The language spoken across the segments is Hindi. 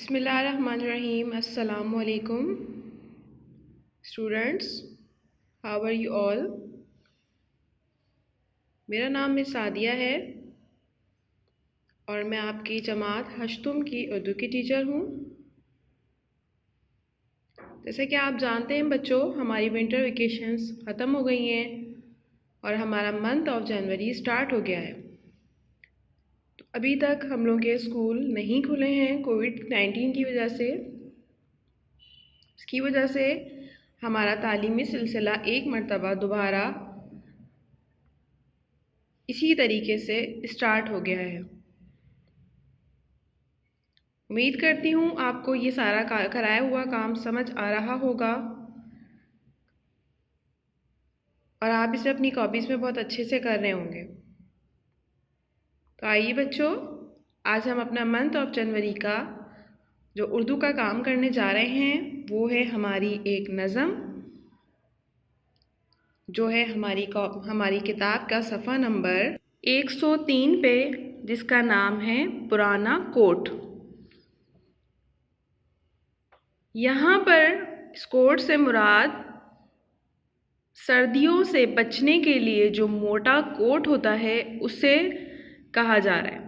बिस्मिल्लाहिर्रहमानिर्रहीम। अस्सलामु अलैकुम students, how are you all. मेरा नाम मिस सादिया है और मैं आपकी जमात हश्तुम की उर्दू की टीचर हूँ। जैसे कि आप जानते हैं बच्चों, हमारी विंटर वेकेशंस ख़त्म हो गई हैं और हमारा मंथ ऑफ जनवरी स्टार्ट हो गया है। तो अभी तक हम लोग के स्कूल नहीं खुले हैं कोविड-19 की वजह से। इसकी वजह से हमारा तालीमी सिलसिला एक मरतबा दोबारा इसी तरीके से स्टार्ट हो गया है। उम्मीद करती हूँ आपको ये सारा कराया हुआ काम समझ आ रहा होगा और आप इसे अपनी कॉपीज़ में बहुत अच्छे से कर रहे होंगे। तो आइए बच्चों, आज हम अपना मंथ ऑफ जनवरी का जो उर्दू का काम करने जा रहे हैं वो है हमारी एक नज़म, जो है हमारी किताब का सफ़ा नंबर 103 पे, जिसका नाम है पुराना कोट। यहाँ पर इस कोट से मुराद सर्दियों से बचने के लिए जो मोटा कोट होता है उसे कहा जा रहा है।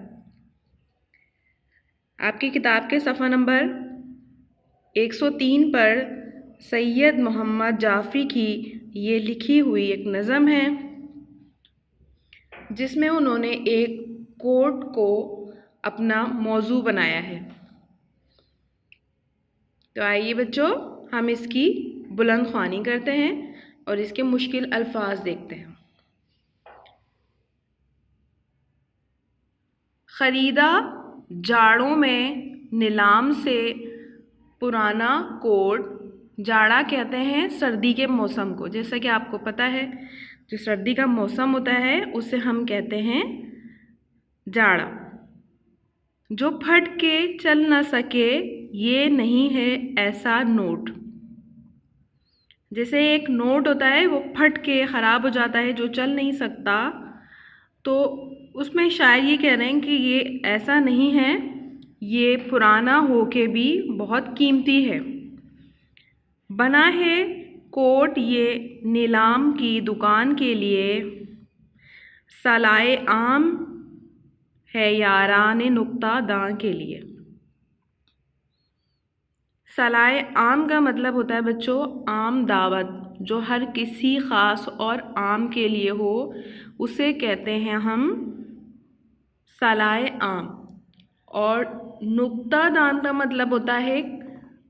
आपकी किताब के सफ़ा नंबर 103 पर सैयद मोहम्मद जाफ़री की ये लिखी हुई एक नज़म है, जिसमें उन्होंने एक कोट को अपना मौजू बनाया है। तो आइए बच्चों, हम इसकी बुलंद ख्वानी करते हैं और इसके मुश्किल अल्फाज देखते हैं। ख़रीदा जाड़ों में नीलाम से पुराना कोट। जाड़ा कहते हैं सर्दी के मौसम को। जैसा कि आपको पता है, जो सर्दी का मौसम होता है उसे हम कहते हैं जाड़ा। जो फट के चल न सके, ये नहीं है ऐसा नोट। जैसे एक नोट होता है वो फट के ख़राब हो जाता है, जो चल नहीं सकता, तो उसमें शायर ये कह रहे हैं कि ये ऐसा नहीं है, ये पुराना हो के भी बहुत कीमती है। बना है कोट ये नीलाम की दुकान के लिए, सलाए आम है यारान नुक्ता दां के लिए। सलाए आम का मतलब होता है बच्चों आम दावत, जो हर किसी ख़ास और आम के लिए हो उसे कहते हैं हम सलाए आम। और नुक्ता दान का मतलब होता है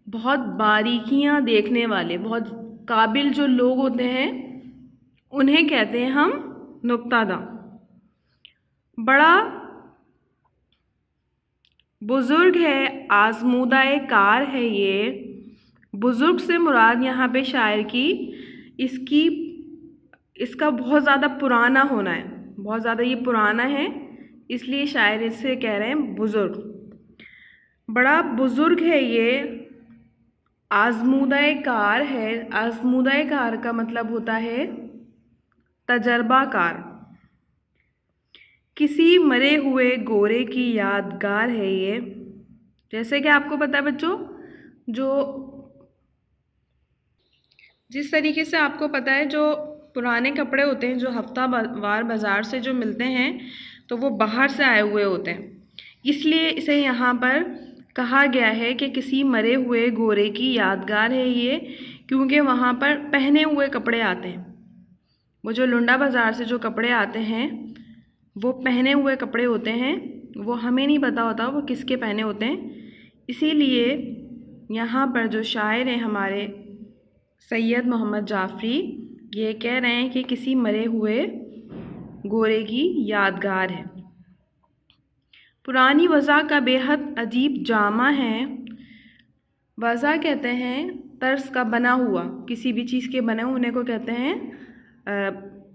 बहुत बारीकियां देखने वाले, बहुत काबिल जो लोग होते हैं उन्हें कहते हैं हम नुक्ता दान। बड़ा बुज़ुर्ग है आज़मूदाए कार है ये। बुज़ुर्ग से मुराद यहाँ पे शायर की इसका बहुत ज़्यादा पुराना होना है, बहुत ज़्यादा ये पुराना है, इसलिए शायर इससे कह रहे हैं बुज़ुर्ग। बड़ा बुज़ुर्ग है ये आज़मूदाए कार है। आज़मूदाए कार का मतलब होता है तजर्बाकार। किसी मरे हुए गोरे की यादगार है ये। जैसे कि आपको पता है बच्चों, जो जिस तरीके से आपको पता है जो पुराने कपड़े होते हैं जो हफ्तावार बाज़ार से जो मिलते हैं तो वो बाहर से आए हुए होते हैं, इसलिए इसे यहाँ पर कहा गया है कि किसी मरे हुए गोरे की यादगार है ये, क्योंकि वहाँ पर पहने हुए कपड़े आते हैं। वो जो लुंडा बाज़ार से जो कपड़े आते हैं वो पहने हुए कपड़े होते हैं, वो हमें नहीं पता होता वो किसके पहने होते हैं। इसीलिए यहाँ पर जो शायर हैं हमारे सैयद मोहम्मद जाफ़री, ये कह रहे हैं कि किसी मरे हुए गोरे की यादगार है। पुरानी वज़ा का बेहद अजीब जामा है। वज़ा कहते हैं तर्स का बना हुआ, किसी भी चीज़ के बने होने को कहते हैं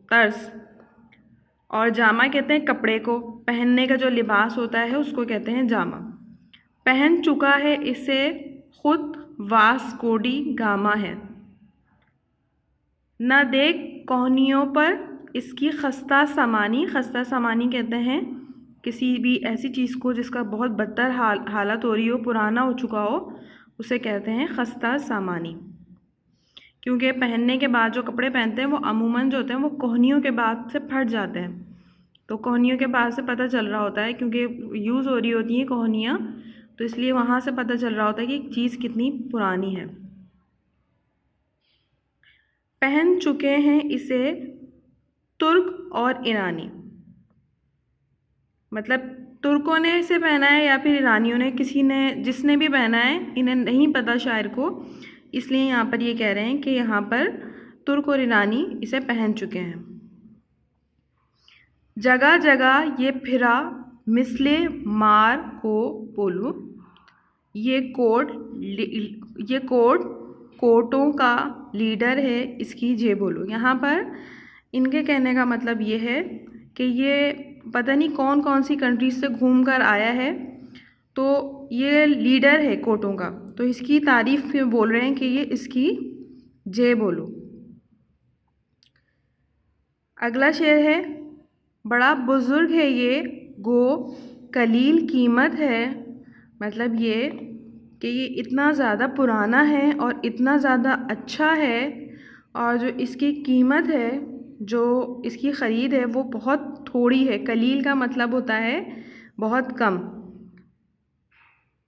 तर्स। और जामा कहते हैं कपड़े को, पहनने का जो लिबास होता है उसको कहते हैं जामा। पहन चुका है इसे खुद वास्कोडी गामा है। न देख कोहनियों पर इसकी खस्ता समानी। खस्ता समानी कहते हैं किसी भी ऐसी चीज़ को जिसका बहुत बदतर हालत हो रही हो, पुराना हो चुका हो, उसे कहते हैं खस्ता सामानी। क्योंकि पहनने के बाद जो कपड़े पहनते हैं वो अमूमन जो होते हैं वो कोहनियों के बाद से फट जाते हैं। तो कोहनियों के बाद से पता चल रहा होता है, क्योंकि यूज़ हो रही होती हैं कोहनियाँ, तो इसलिए वहाँ से पता चल रहा होता है कि चीज़ कितनी पुरानी है। पहन चुके हैं इसे तुर्क और ईरानी, मतलब तुर्कों ने इसे पहना है या फिर ईरानियों ने, किसी ने जिसने भी पहना है, इन्हें नहीं पता शायर को, इसलिए यहाँ पर ये कह रहे हैं कि यहाँ पर तुर्क और ईरानी इसे पहन चुके हैं। जगह जगह ये फिरा मिसले मार को बोलूं, ये कोटों का लीडर है, इसकी जे बोलो। यहाँ पर इनके कहने का मतलब ये है कि ये पता नहीं कौन कौन सी कंट्रीज से घूम कर आया है, तो ये लीडर है कोटों का, तो इसकी तारीफ में बोल रहे हैं कि ये इसकी जे बोलो। अगला शेर है, बड़ा बुज़ुर्ग है ये गो कलील कीमत है, मतलब ये कि ये इतना ज़्यादा पुराना है और इतना ज़्यादा अच्छा है, और जो इसकी कीमत है, जो इसकी ख़रीद है वो बहुत थोड़ी है। कलील का मतलब होता है बहुत कम,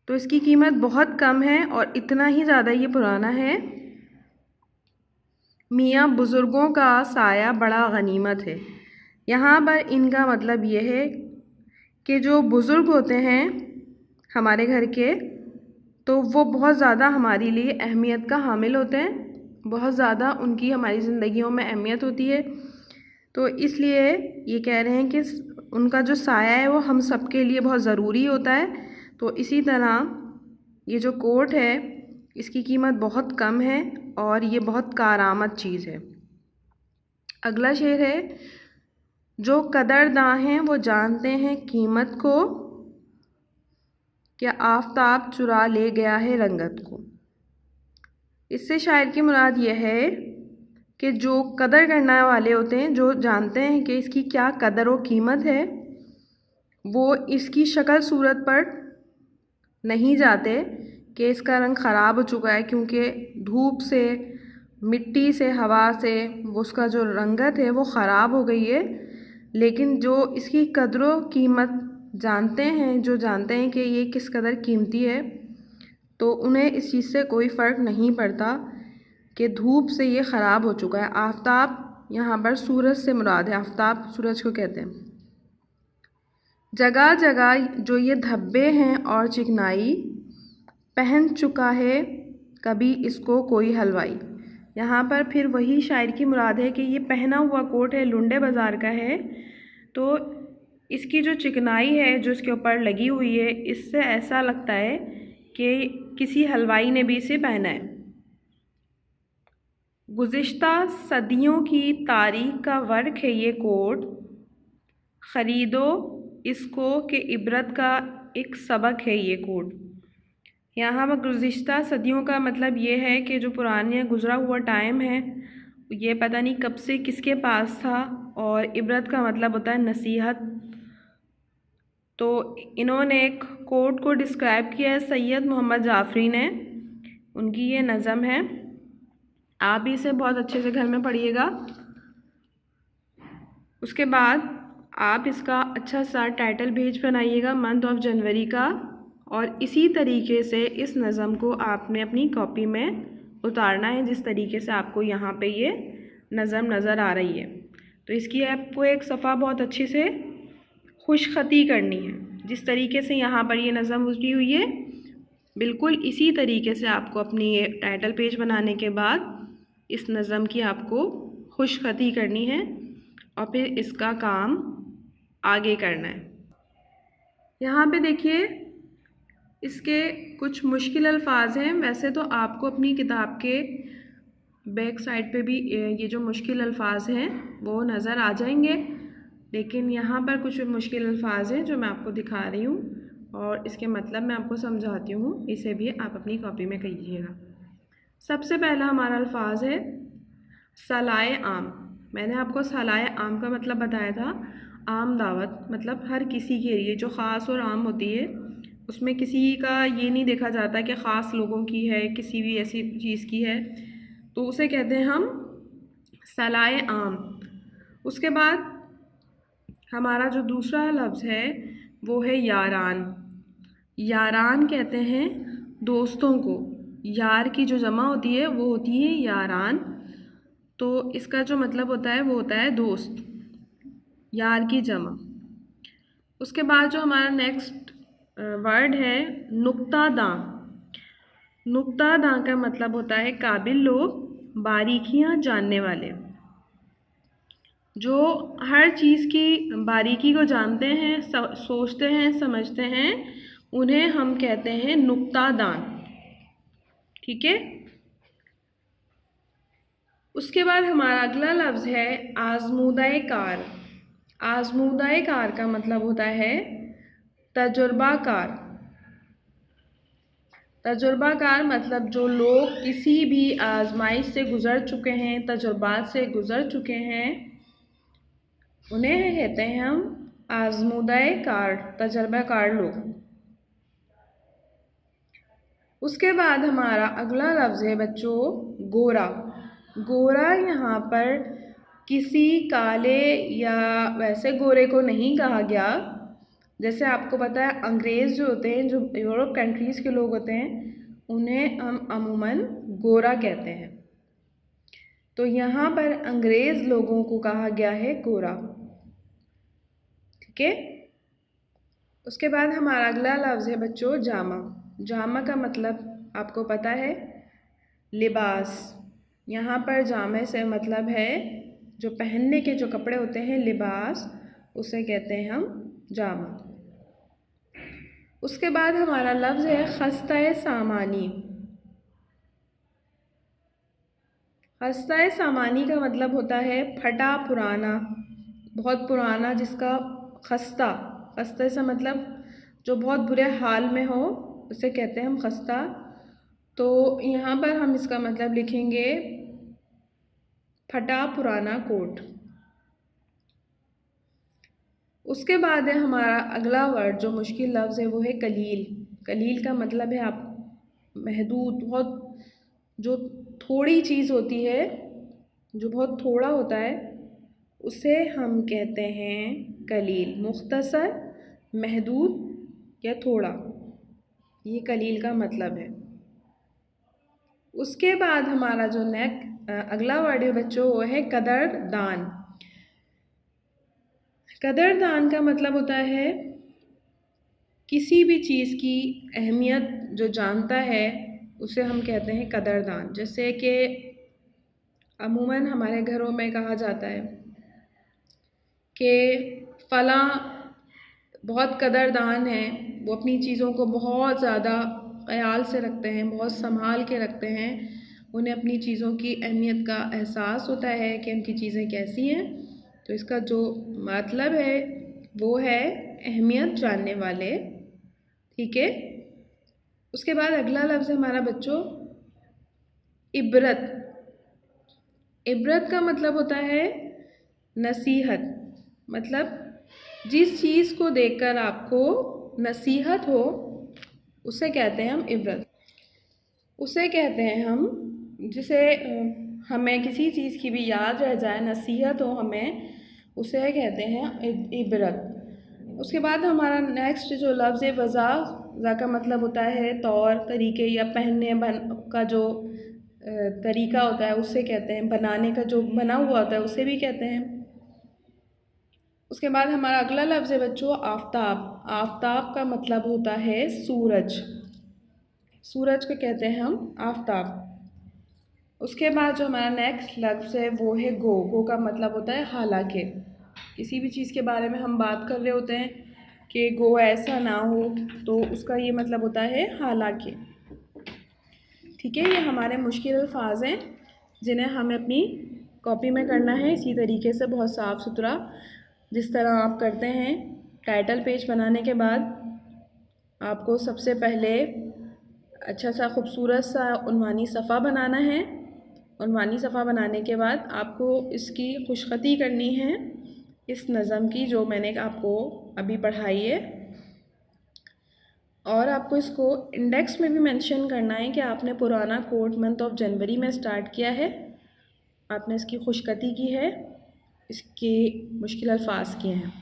तो इसकी कीमत बहुत कम है और इतना ही ज़्यादा ये पुराना है। मियाँ बुज़ुर्गों का साया बड़ा गनीमत है, यहाँ पर इनका मतलब ये है कि जो बुज़ुर्ग होते हैं हमारे घर के, तो वो बहुत ज़्यादा हमारे लिए अहमियत का हामिल होते हैं, बहुत ज़्यादा उनकी हमारी ज़िंदगियों में अहमियत होती है। तो इसलिए ये कह रहे हैं कि उनका जो साया है वो हम सब के लिए बहुत ज़रूरी होता है। तो इसी तरह ये जो कोट है इसकी कीमत बहुत कम है और ये बहुत कारआमद चीज़ है। अगला शेर है, जो कदरदां हैं वो जानते हैं कीमत को, क्या आफताब चुरा ले गया है रंगत को। इससे शायर की मुराद ये है कि जो कदर करने वाले होते हैं, जो जानते हैं कि इसकी क्या कदर व कीमत है, वो इसकी शक्ल सूरत पर नहीं जाते कि इसका रंग ख़राब हो चुका है, क्योंकि धूप से, मिट्टी से, हवा से वो उसका जो रंगत है वो ख़राब हो गई है। लेकिन जो इसकी कदर व कीमत जानते हैं, जो जानते हैं कि ये किस कदर कीमती है, तो उन्हें इस चीज़ से कोई फ़र्क नहीं पड़ता कि धूप से ये ख़राब हो चुका है। आफताब यहाँ पर सूरज से मुराद है, आफताब सूरज को कहते हैं। जगह जगह जो ये धब्बे हैं और चिकनाई, पहन चुका है कभी इसको कोई हलवाई। यहाँ पर फिर वही शायर की मुराद है कि ये पहना हुआ कोट है, लुंडे बाज़ार का है, तो इसकी जो चिकनाई है जो इसके ऊपर लगी हुई है, इससे ऐसा लगता है कि किसी हलवाई ने भी इसे पहना है। गुज़िश्ता सदियों की तारीख का वर्क है ये कोट, ख़रीदो इसको कि इबरत का एक सबक है ये कोट। यहाँ पर गुज़िश्ता सदियों का मतलब ये है कि जो पुराने गुज़रा हुआ टाइम है, ये पता नहीं कब से किसके पास था, और इबरत का मतलब होता है नसीहत। तो इन्होंने एक कोट को डिस्क्राइब किया है सैयद मोहम्मद जाफ़री ने, उनकी ये नज़म है। आप भी इसे बहुत अच्छे से घर में पढ़िएगा। उसके बाद आप इसका अच्छा सा टाइटल पेज बनाइएगा मंथ ऑफ जनवरी का, और इसी तरीके से इस नज़म को आपने अपनी कॉपी में उतारना है, जिस तरीके से आपको यहाँ पे ये नज़म नज़र आ रही है। तो इसकी आपको एक सफ़ा बहुत अच्छे से खुशखती करनी है, जिस तरीके से यहाँ पर ये नज़म उतरी हुई है, बिल्कुल इसी तरीके से आपको अपनी ये टाइटल पेज बनाने के बाद इस नज़म की आपको खुशखती करनी है और फिर इसका काम आगे करना है। यहाँ पे देखिए इसके कुछ मुश्किल अल्फाज हैं। वैसे तो आपको अपनी किताब के बैक साइड पे भी ये जो मुश्किल अल्फाज हैं वो नज़र आ जाएंगे, लेकिन यहाँ पर कुछ मुश्किल अल्फाज हैं जो मैं आपको दिखा रही हूँ और इसके मतलब मैं आपको समझाती हूँ, इसे भी आप अपनी कॉपी में कीजिएगा। सबसे पहला हमारा अल्फाज है सलाए आम। मैंने आपको सलाए आम का मतलब बताया था। आम दावत मतलब हर किसी के लिए, जो ख़ास और आम होती है उसमें किसी का ये नहीं देखा जाता कि ख़ास लोगों की है, किसी भी ऐसी चीज़ की है, तो उसे कहते हैं हम सलाए आम। उसके बाद हमारा जो दूसरा लफ्ज़ है वो है यारान। यारान कहते हैं दोस्तों को, यार की जो जमा होती है वो होती है यारान, तो इसका जो मतलब होता है वो होता है दोस्त, यार की जमा। उसके बाद जो हमारा नेक्स्ट वर्ड है नुक्ता दां। नुक्ता दां का मतलब होता है काबिल लोग, बारीकियां जानने वाले, जो हर चीज़ की बारीकी को जानते हैं, सोचते हैं, समझते हैं, उन्हें हम कहते हैं नुक्ता दां। ठीक है। उसके बाद हमारा अगला लफ्ज़ है आज़मूदाए कार। आज़मूदाए कार का मतलब होता है तजुर्बाकार। तजुर्बाकार मतलब जो लोग किसी भी आजमाइश से गुज़र चुके हैं, तजुर्बात से गुज़र चुके हैं, उन्हें कहते हैं हम आज़मूदाए कार, तजुर्बाकार लोग। उसके बाद हमारा अगला लफ्ज़ है बच्चों गोरा। गोरा यहाँ पर किसी काले या वैसे गोरे को नहीं कहा गया। जैसे आपको पता है अंग्रेज़ जो होते हैं, जो यूरोप कंट्रीज़ के लोग होते हैं, उन्हें हम अमूमन गोरा कहते हैं, तो यहाँ पर अंग्रेज़ लोगों को कहा गया है गोरा। ठीक है। उसके बाद हमारा अगला लफ्ज़ है बच्चों जामा। जामा का मतलब आपको पता है लिबास। यहाँ पर जामे से मतलब है जो पहनने के जो कपड़े होते हैं, लिबास, उसे कहते हैं हम जामा। उसके बाद हमारा लफ्ज़ है खस्ताए सामानी। खस्ताए सामानी का मतलब होता है फटा पुराना, बहुत पुराना, जिसका खस्ता, खस्ते से मतलब जो बहुत बुरे हाल में हो उसे कहते हैं हम खस्ता। तो यहाँ पर हम इसका मतलब लिखेंगे फटा पुराना कोट। उसके बाद है हमारा अगला वर्ड जो मुश्किल लफ्ज़ है वो है कलील। कलील का मतलब है आप महदूद, बहुत जो थोड़ी चीज़ होती है, जो बहुत थोड़ा होता है, उसे हम कहते हैं कलील। मुख्तसर, महदूद या थोड़ा, ये कलील का मतलब है। उसके बाद हमारा जो अगला वर्ड है बच्चों वो है कदरदान। कदरदान का मतलब होता है किसी भी चीज़ की अहमियत जो जानता है उसे हम कहते हैं कदरदान। जैसे कि अमूमन हमारे घरों में कहा जाता है कि फ़लाँ बहुत कदरदान है, वो अपनी चीज़ों को बहुत ज़्यादा ख़याल से रखते हैं, बहुत संभाल के रखते हैं, उन्हें अपनी चीज़ों की अहमियत का एहसास होता है कि उनकी चीज़ें कैसी हैं। तो इसका जो मतलब है वो है अहमियत जानने वाले। ठीक है। उसके बाद अगला लफ्ज़ है हमारा बच्चों इबरत। इबरत का मतलब होता है नसीहत, मतलब जिस चीज़ को देखकर आपको नसीहत हो उसे कहते हैं हम इबरत। उसे कहते हैं हम जिसे हमें किसी चीज़ की भी याद रह जाए, नसीहत हो हमें, उसे कहते हैं इबरत। उसके बाद हमारा नेक्स्ट जो लफ्ज़ है वज़ा। वज़ा का मतलब होता है तौर तरीके या पहनने का जो तरीका होता है उसे कहते हैं, बनाने का जो बना हुआ होता है उसे भी कहते हैं। उसके बाद हमारा अगला लफ्ज़ है बच्चों आफ़ताब। आफ़ताब का मतलब होता है सूरज। सूरज को कहते हैं हम आफ़ताब। उसके बाद जो हमारा नेक्स्ट लफ्ज़ है वो है गो। गो का मतलब होता है हालांकि। किसी भी चीज़ के बारे में हम बात कर रहे होते हैं कि गो ऐसा ना हो, तो उसका ये मतलब होता है हालांकि। ठीक है। ये हमारे मुश्किल अल्फाज हैं जिन्हें हमें अपनी कॉपी में करना है इसी तरीके से, बहुत साफ़ सुथरा, जिस तरह आप करते हैं। टाइटल पेज बनाने के बाद आपको सबसे पहले अच्छा सा खूबसूरत सा उन्वानी सफ़ा बनाना है। उन्वानी सफ़ा बनाने के बाद आपको इसकी खुशखती करनी है इस नज़म की जो मैंने आपको अभी पढ़ाई है। और आपको इसको इंडेक्स में भी मेंशन करना है कि आपने पुराना कोर्ट मंथ ऑफ जनवरी में स्टार्ट किया है, आपने इसकी खुशखती की है, इसके मुश्किल अल्फाज किए हैं।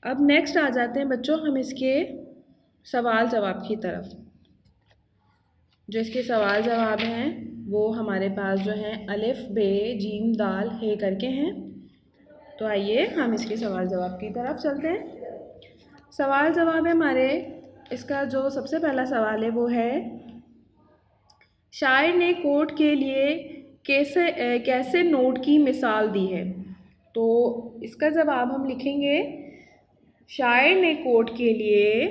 अब नेक्स्ट आ जाते हैं बच्चों हम इसके सवाल जवाब की तरफ। जो इसके सवाल जवाब हैं वो हमारे पास जो हैं अलिफ बे जीम दाल हे करके हैं। तो आइए हम इसके सवाल जवाब की तरफ चलते हैं। सवाल जवाब है हमारे, इसका जो सबसे पहला सवाल है वो है, शायर ने कोर्ट के लिए कैसे नोट की मिसाल दी है। तो इसका जवाब हम लिखेंगे, शायर ने कोर्ट के लिए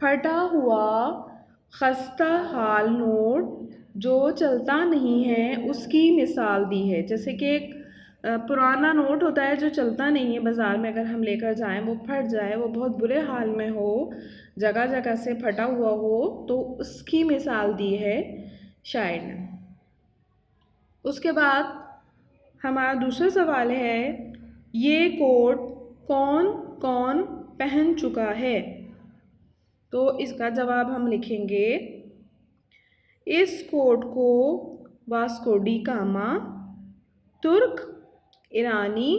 फटा हुआ खस्ता हाल नोट जो चलता नहीं है उसकी मिसाल दी है। जैसे कि एक पुराना नोट होता है जो चलता नहीं है, बाज़ार में अगर हम लेकर जाएं वो फट जाए, वो बहुत बुरे हाल में हो, जगह जगह से फटा हुआ हो, तो उसकी मिसाल दी है शायर ने। उसके बाद हमारा दूसरा सवाल है, ये कोट कौन कौन पहन चुका है। तो इसका जवाब हम लिखेंगे, इस कोट को वास्को डी गामा, तुर्क, ईरानी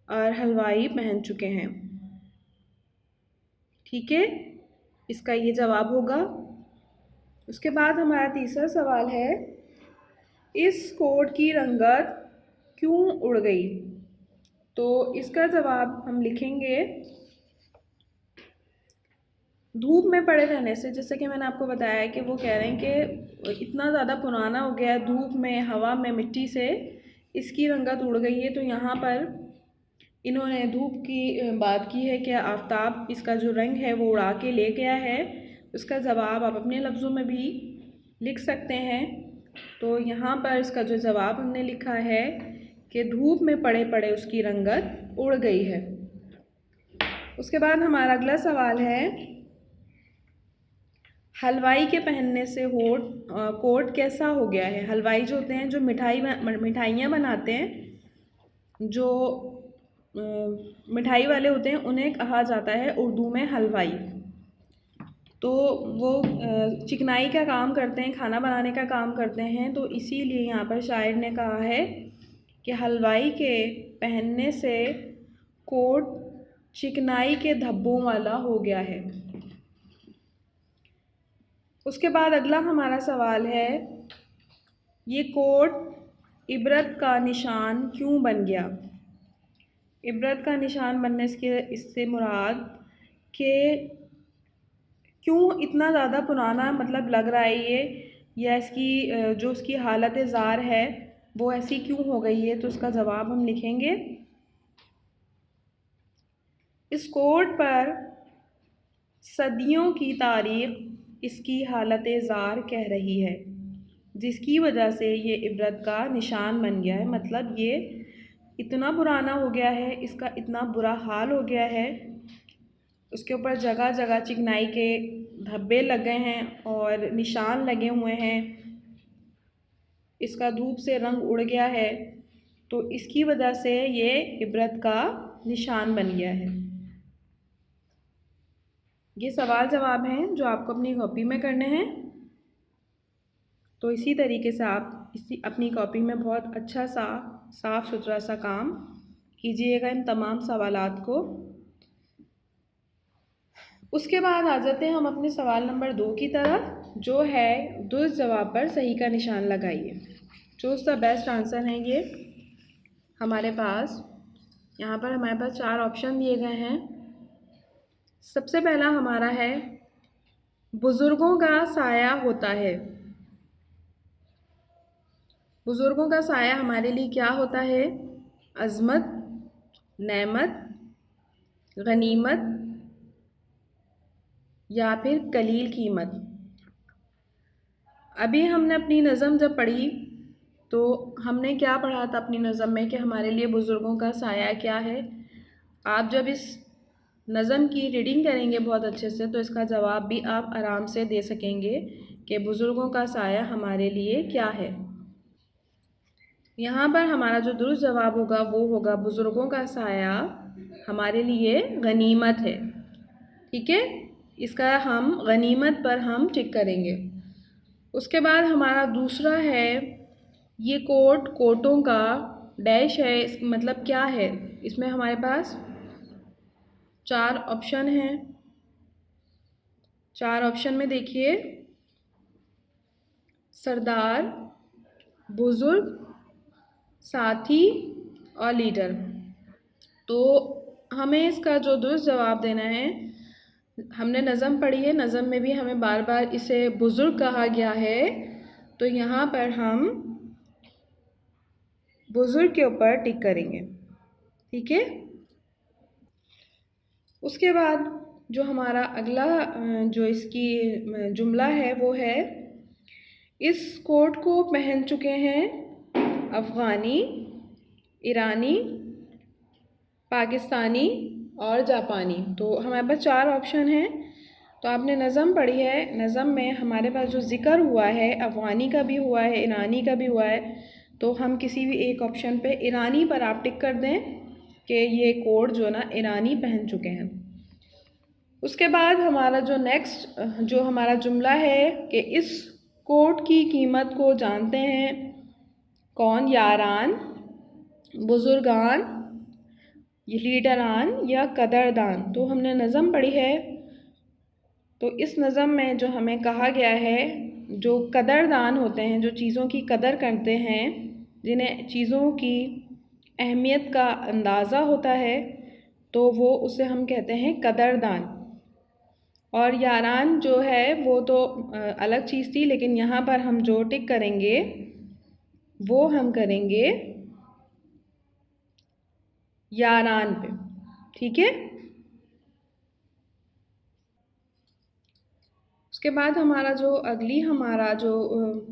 और हलवाई पहन चुके हैं। ठीक है, इसका ये जवाब होगा। उसके बाद हमारा तीसरा सवाल है, इस कोट की रंगत क्यों उड़ गई। तो इसका जवाब हम लिखेंगे, धूप में पड़े रहने से। जैसे कि मैंने आपको बताया है कि वो कह रहे हैं कि इतना ज़्यादा पुराना हो गया है, धूप में, हवा में, मिट्टी से इसकी रंगत उड़ गई है। तो यहाँ पर इन्होंने धूप की बात की है कि आफताब इसका जो रंग है वो उड़ा के ले गया है। उसका जवाब आप अपने लफ्ज़ों में भी लिख सकते हैं। तो यहाँ पर इसका जो जवाब हमने लिखा है कि धूप में पड़े पड़े उसकी रंगत उड़ गई है। उसके बाद हमारा अगला सवाल है, हलवाई के पहनने से कोट कैसा हो गया है। हलवाई जो होते हैं, जो मिठाइयाँ बनाते हैं, जो मिठाई वाले होते हैं, उन्हें कहा जाता है उर्दू में हलवाई। तो वो चिकनाई का काम करते हैं, खाना बनाने का काम करते हैं। तो इसीलिए यहाँ पर शायर ने कहा है कि हलवाई के पहनने से कोट चिकनाई के धब्बों वाला हो गया है। उसके बाद अगला हमारा सवाल है, ये कोट इबरत का निशान क्यों बन गया। इबरत का निशान बनने इससे मुराद कि क्यों इतना ज़्यादा पुराना मतलब लग रहा है ये, या इसकी जो उसकी हालत ज़ार है वो ऐसी क्यों हो गई है। तो उसका जवाब हम लिखेंगे, इस कोट पर सदियों की तारीख इसकी हालत ज़ार कह रही है, जिसकी वजह से ये इबरत का निशान बन गया है। मतलब ये इतना पुराना हो गया है, इसका इतना बुरा हाल हो गया है, उसके ऊपर जगह जगह चिकनाई के धब्बे लगे हैं और निशान लगे हुए हैं, इसका धूप से रंग उड़ गया है। तो इसकी वजह से ये इबरत का निशान बन गया है। ये सवाल जवाब हैं जो आपको अपनी कॉपी में करने हैं। तो इसी तरीके से आप अपनी कॉपी में बहुत अच्छा सा साफ़ सुथरा सा काम कीजिएगा इन तमाम सवालात को। उसके बाद आ जाते हैं हम अपने सवाल नंबर 2 की तरफ, जो है दुरुस्त जवाब पर सही का निशान लगाइए। चूज़ द बेस्ट आंसर है ये हमारे पास। यहाँ पर हमारे पास 4 ऑप्शन दिए गए हैं। सबसे पहला हमारा है, बुज़ुर्गों का साया होता है। बुज़ुर्गों का साया हमारे लिए क्या होता है, अज़मत, नेमत, गनीमत या फिर कलील कीमत। अभी हमने अपनी नज़म जब पढ़ी तो हमने क्या पढ़ा था अपनी नज़म में कि हमारे लिए बुज़ुर्गों का साया क्या है। आप जब इस नज़म की रीडिंग करेंगे बहुत अच्छे से तो इसका जवाब भी आप आराम से दे सकेंगे कि बुज़ुर्गों का साया हमारे लिए क्या है। यहाँ पर हमारा जो दुरुस्त जवाब होगा वो होगा बुज़ुर्गों का साया हमारे लिए गनीमत है। ठीक है, इसका हम गनीमत पर हम टिक करेंगे। उसके बाद हमारा दूसरा है, ये कोट कोटों का डैश है, मतलब क्या है। इसमें हमारे पास 4 ऑप्शन हैं। 4 ऑप्शन में देखिए, सरदार, बुज़ुर्ग, साथी और लीडर। तो हमें इसका जो दुरुस्त जवाब देना है, हमने नज़म पढ़ी है, नज़म में भी हमें बार बार इसे बुज़ुर्ग कहा गया है, तो यहाँ पर हम बुज़ुर्ग के ऊपर टिक करेंगे। ठीक है, उसके बाद जो हमारा अगला जो इसकी जुमला है वो है, इस कोट को पहन चुके हैं अफ़गानी, ईरानी, पाकिस्तानी और जापानी। तो हमारे पास 4 ऑप्शन हैं। तो आपने नज़म पढ़ी है, नज़म में हमारे पास जो ज़िक्र हुआ है अफ़गानी का भी हुआ है, ईरानी का भी हुआ है, तो हम किसी भी एक ऑप्शन पे ईरानी पर आप टिक कर दें कि ये कोट जो ना ईरानी पहन चुके हैं। उसके बाद हमारा जो नेक्स्ट जो हमारा जुमला है कि इस कोट की कीमत को जानते हैं कौन, यारान, बुज़ुर्गान, लीडरान या कदरदान। तो हमने नज़म पढ़ी है, तो इस नज़म में जो हमें कहा गया है, जो कदरदान होते हैं, जो चीज़ों की कदर करते हैं, जिन्हें चीज़ों की अहमियत का अंदाज़ा होता है, तो वो उसे हम कहते हैं कदरदान। और यारान जो है वो तो अलग चीज़ थी, लेकिन यहाँ पर हम जो टिक करेंगे वो हम करेंगे यारान पे। ठीक है, उसके बाद हमारा जो हमारा जो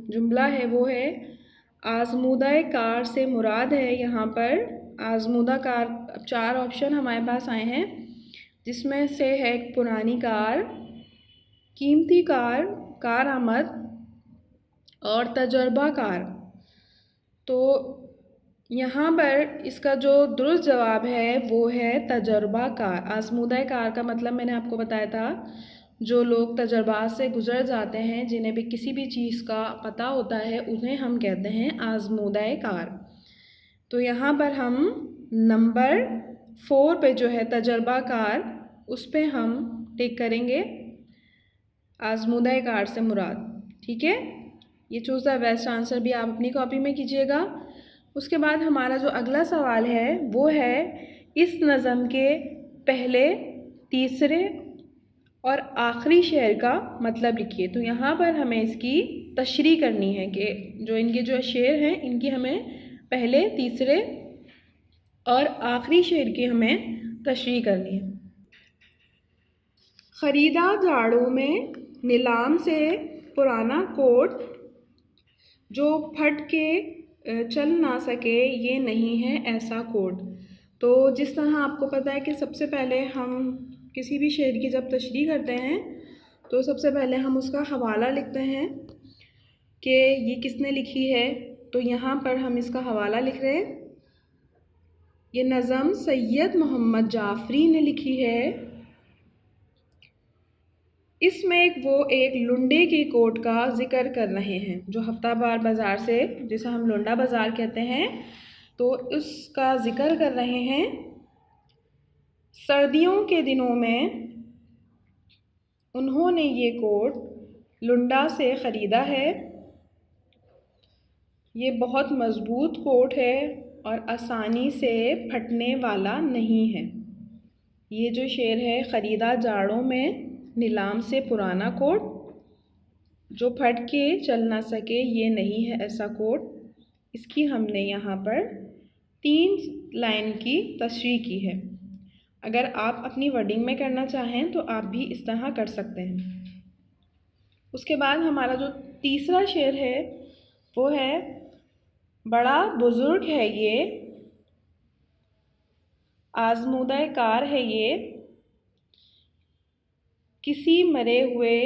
जुमला है वो है, आज़मूदा कार से मुराद है यहाँ पर आज़मूदा कार। 4 ऑप्शन हमारे पास आए हैं, जिसमें से है पुरानी कार, कीमती कार, कार आमद और तजर्बा कार। तो यहाँ पर इसका जो दुरुस्त जवाब है वो है तजर्बा कार। आज़मूदा कार का मतलब मैंने आपको बताया था, जो लोग तजर्बात से गुज़र जाते हैं, जिन्हें भी किसी भी चीज़ का पता होता है, उन्हें हम कहते हैं आज़मूदा कार। तो यहाँ पर हम नंबर 4 पे जो है तजर्बा कार, उस पे हम टिक करेंगे, आज़मूदा कार से मुराद। ठीक है, ये चूज़ द बेस्ट आंसर भी आप अपनी कॉपी में कीजिएगा। उसके बाद हमारा जो अगला सवाल है वो है, इस नज़म के पहले, तीसरे और आखिरी शेर का मतलब लिखिए। तो यहाँ पर हमें इसकी तशरीह करनी है कि जो इनके जो शेर हैं, इनकी हमें पहले, तीसरे और आखिरी शेर की हमें तशरीह करनी है। ख़रीदा जाड़ों में नीलाम से पुराना कोट, जो फट के चल ना सके ये नहीं है ऐसा कोट। तो जिस तरह आपको पता है कि सबसे पहले हम किसी भी शेर की जब तशरीह करते हैं, तो सबसे पहले हम उसका हवाला लिखते हैं कि ये किसने लिखी है। तो यहाँ पर हम इसका हवाला लिख रहे हैं, ये नज़म सैयद मोहम्मद जाफ़री ने लिखी है। इसमें वो एक लुंडे के कोट का ज़िक्र कर रहे हैं, जो हफ्तावार बाज़ार से, जिसे हम लुंडा बाज़ार कहते हैं, तो उसका ज़िक्र कर रहे हैं। सर्दियों के दिनों में उन्होंने ये कोट लुंडा से ख़रीदा है। ये बहुत मज़बूत कोट है और आसानी से फटने वाला नहीं है। ये जो शेर है, ख़रीदा जाड़ों में नीलाम से पुराना कोट, जो फट के चल ना सके ये नहीं है ऐसा कोट। इसकी हमने यहाँ पर 3 लाइन की तशरीह की है। अगर आप अपनी वर्डिंग में करना चाहें तो आप भी इस तरह कर सकते हैं। उसके बाद हमारा जो तीसरा शेर है वो है, बड़ा बुज़ुर्ग है ये, आज़मूदा कार है ये, किसी मरे हुए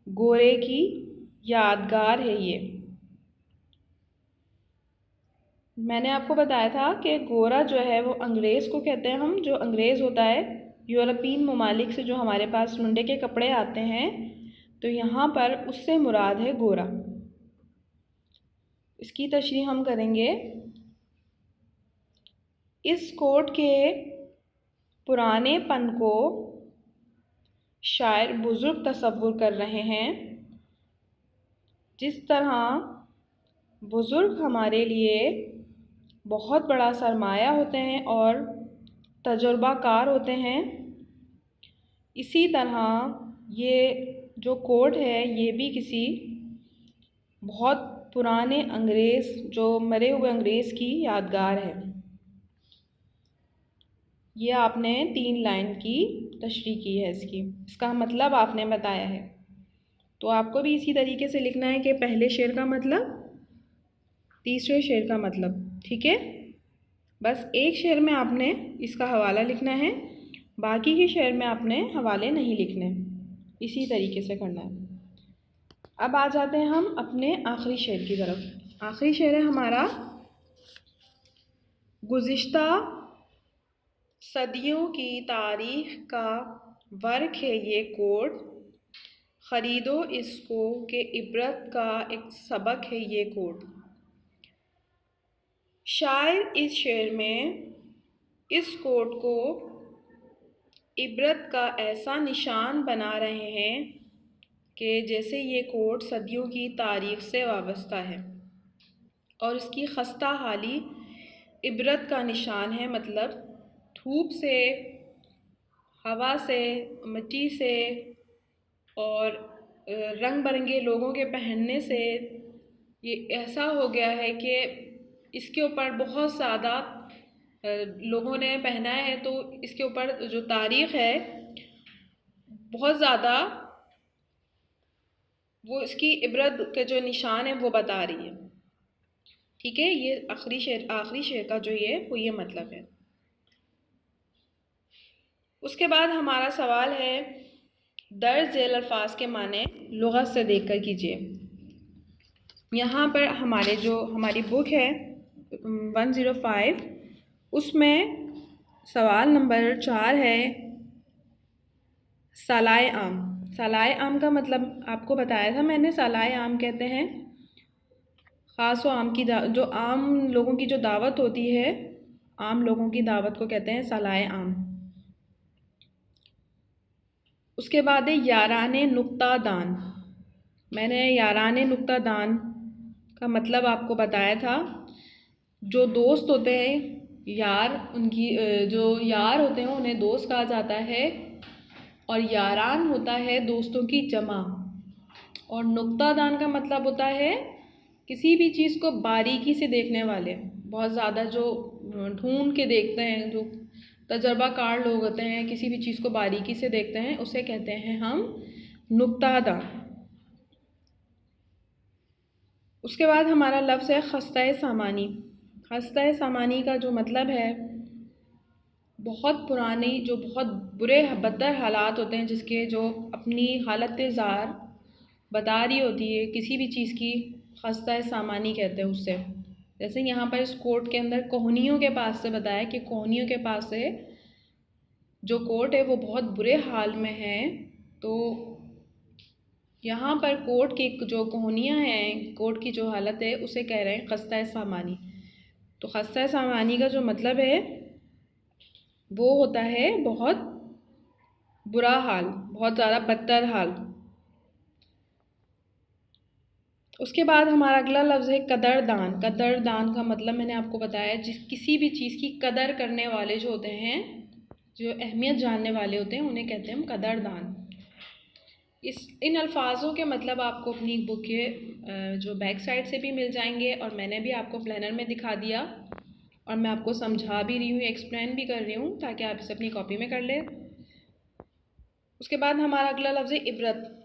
गोरे की यादगार है ये। मैंने आपको बताया था कि गोरा जो है वो अंग्रेज़ को कहते हैं हम, जो अंग्रेज़ होता है यूरोपियन ममालिक से जो हमारे पास मुंडे के कपड़े आते हैं, तो यहाँ पर उससे मुराद है गोरा। इसकी तशरीह हम करेंगे। इस कोट के पुरानेपन को शायर बुज़ुर्ग तसव्वुर कर रहे हैं। जिस तरह बुज़ुर्ग हमारे लिए बहुत बड़ा सरमाया होते हैं और तजुर्बाकार होते हैं, इसी तरह ये जो कोट है ये भी किसी बहुत पुराने अंग्रेज़, जो मरे हुए अंग्रेज़ की यादगार है। ये आपने 3 लाइन की तशरीह की है इसका मतलब आपने बताया है। तो आपको भी इसी तरीके से लिखना है कि पहले शेर का मतलब, तीसरे शेर का मतलब, ठीक है। बस एक शेर में आपने इसका हवाला लिखना है, बाकी के शेर में आपने हवाले नहीं लिखने, इसी तरीके से करना है। अब आ जाते हैं हम अपने आखिरी शेर की तरफ। आखिरी शेर है हमारा, गुज़िश्ता सदियों की तारीख़ का वर्क है ये कोट, ख़रीदो इसको कि इबरत का एक सबक है ये कोट। शायर इस शेर में इस कोट को इबरत का ऐसा निशान बना रहे हैं कि जैसे ये कोट सदियों की तारीख़ से वाबस्ता है और इसकी खस्ता हाली इबरत का निशान है। मतलब धूप से, हवा से, मिट्टी से और रंग बिरंगे लोगों के पहनने से ये ऐसा हो गया है कि इसके ऊपर बहुत ज़्यादा लोगों ने पहना है, तो इसके ऊपर जो तारीख़ है बहुत ज़्यादा, वो इसकी इबरत के जो निशान है वो बता रही है। ठीक है, ये आखिरी शेर का जो ये वो ये मतलब है। उसके बाद हमारा सवाल है, दर्ज झेल अल्फाज के माने लुग़त से देखकर कीजिए। यहाँ पर हमारी बुक है 105, उसमें सवाल नंबर 4 है, सालाए आम। सालाए आम का मतलब आपको बताया था मैंने। सालाए आम कहते हैं ख़ास व आम की जो आम लोगों की जो दावत होती है, आम लोगों की दावत को कहते हैं सालाए आम। उसके बाद है याराने नुक्ता दान। मैंने याराने नुक्ता दान का मतलब आपको बताया था। जो दोस्त होते हैं यार, उनकी जो यार होते हैं उन्हें दोस्त कहा जाता है, और यारान होता है दोस्तों की जमा। और नुक्ता दान का मतलब होता है किसी भी चीज़ को बारीकी से देखने वाले, बहुत ज़्यादा जो ढूंढ के देखते हैं, जो तजर्बाकार लोग होते हैं, किसी भी चीज़ को बारीकी से देखते हैं, उसे कहते हैं हम नुक्ता दान। उसके बाद हमारा लफ्ज़ है खस्ता सामानी। खस्ता सामानी का जो मतलब है बहुत पुरानी, जो बहुत बुरे बदतर हालात होते हैं, जिसके जो अपनी हालत ज़ार बता रही होती है किसी भी चीज़ की, खस्ता सामानी कहते हैं उससे। जैसे यहाँ पर इस कोट के अंदर कोहनियों के पास से बताया कि कोहनियों के पास से जो कोट है वो बहुत बुरे हाल में है। तो यहाँ पर कोट की जो कोहनियाँ हैं, कोट की जो हालत है, उसे कह रहे हैं खस्ता सामानी। तो खस्ता सामानी का जो मतलब है वो होता है बहुत बुरा हाल, बहुत ज़्यादा बदतर हाल। उसके बाद हमारा अगला लफ्ज़ है कदरदान। कदरदान का मतलब मैंने आपको बताया, किसी भी चीज़ की कदर करने वाले जो होते हैं, जो अहमियत जानने वाले होते हैं, उन्हें कहते हैं हम कदरदान। इन अल्फाजों के मतलब आपको अपनी बुक के जो बैक साइड से भी मिल जाएंगे, और मैंने भी आपको प्लानर में दिखा दिया, और मैं आपको समझा भी रही हूँ, एक्सप्लेन भी कर रही हूँ, ताकि आप इसे अपनी कॉपी में कर लें। उसके बाद हमारा अगला लफ्ज़ है इबरत।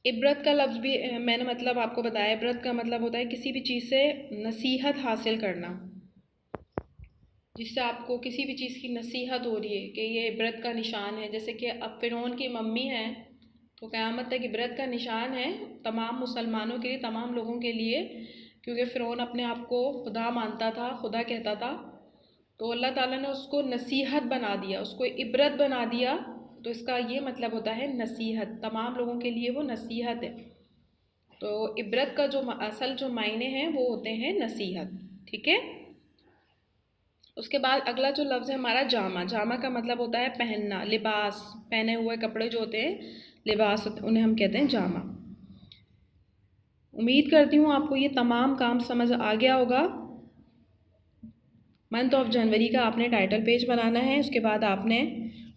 इबरत का लफ्ज़ भी मैंने मतलब आपको बताया। इबरत का मतलब होता है किसी भी चीज़ से नसीहत हासिल करना, जिससे आपको किसी भी चीज़ की नसीहत हो रही है कि ये इबरत का निशान है। जैसे कि अब फ़िरौन की मम्मी है, तो क़यामत तक इबरत का निशान है तमाम मुसलमानों के लिए, तमाम लोगों के लिए, क्योंकि फ़िरौन अपने आप को खुदा मानता था, खुदा कहता था, तो अल्लाह ताला ने उसको नसीहत बना दिया, उसको इबरत बना दिया। तो इसका ये मतलब होता है नसीहत, तमाम लोगों के लिए वो नसीहत है। तो इबरत का जो असल जो मायने हैं वो होते हैं नसीहत, ठीक है। उसके बाद अगला जो लफ्ज़ है हमारा जामा। जामा का मतलब होता है पहनना, लिबास, पहने हुए कपड़े जो होते हैं लिबास होते, उन्हें हम कहते हैं जामा। उम्मीद करती हूँ आपको ये तमाम काम समझ आ गया होगा। मंथ ऑफ जनवरी का आपने टाइटल पेज बनाना है, उसके बाद आपने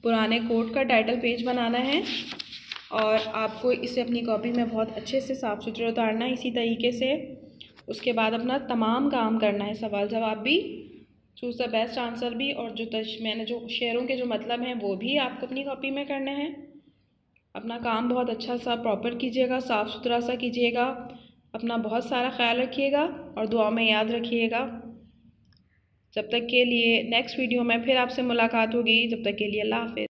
पुराने कोट का टाइटल पेज बनाना है और आपको इसे अपनी कॉपी में बहुत अच्छे से साफ़ सुथरे उतारना है इसी तरीके से। उसके बाद अपना तमाम काम करना है, सवाल जवाब भी, चूज़ द बेस्ट आंसर भी, और जो मैंने जो शेयरों के जो मतलब हैं वो भी आपको अपनी कॉपी में करने हैं। अपना काम बहुत अच्छा सा प्रॉपर कीजिएगा, साफ़ सुथरा सा कीजिएगा, अपना बहुत सारा ख्याल रखिएगा और दुआ में याद रखिएगा। जब तक के लिए नेक्स्ट वीडियो में फिर आपसे मुलाकात होगी, जब तक के लिए अल्लाह हाफ़िज़।